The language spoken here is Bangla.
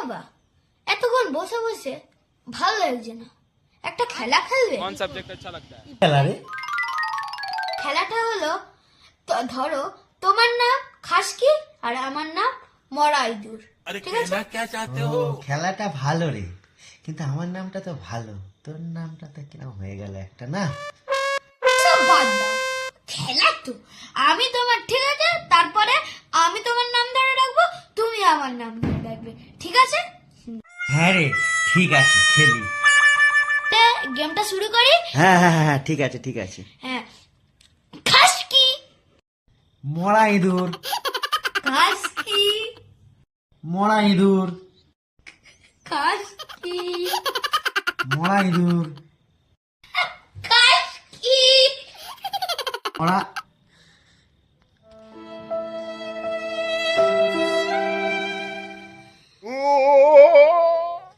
বাবা, এতক্ষণ বসে বসে ভালো লাগছে না, একটা খেলা খেলবে? कौन सब्जेक्ट अच्छा लगता है? খেলা রে? খেলাটা হলো, ধরো তোমার নাম খাসকি আর আমার নাম মরা ইঁদুর, ঠিক আছে? ও, খেলাটা ভালো রে, কিন্তু আমার নামটা তো ভালো, তোর নামটা তো কিরম হয়ে গেল একটা না। সব বাদ দাও, খেলা তো আমি তোমার, ঠিক আছে? তারপরে আমি তোমার নাম ধরে রাখবো, তুমি আমার নাম ধরে রাখবে, ঠিক আছে? হ্যাঁ রে, ঠিক আছে, খেলি। তে গেমটা শুরু করি। হ্যাঁ হ্যাঁ হ্যাঁ, ঠিক আছে ঠিক আছে। হ্যাঁ, খাসকি মরা ইঁদুর, খাসকি মরা ইঁদুর, খাসকি মরা ইঁদুর, খাসকি মরা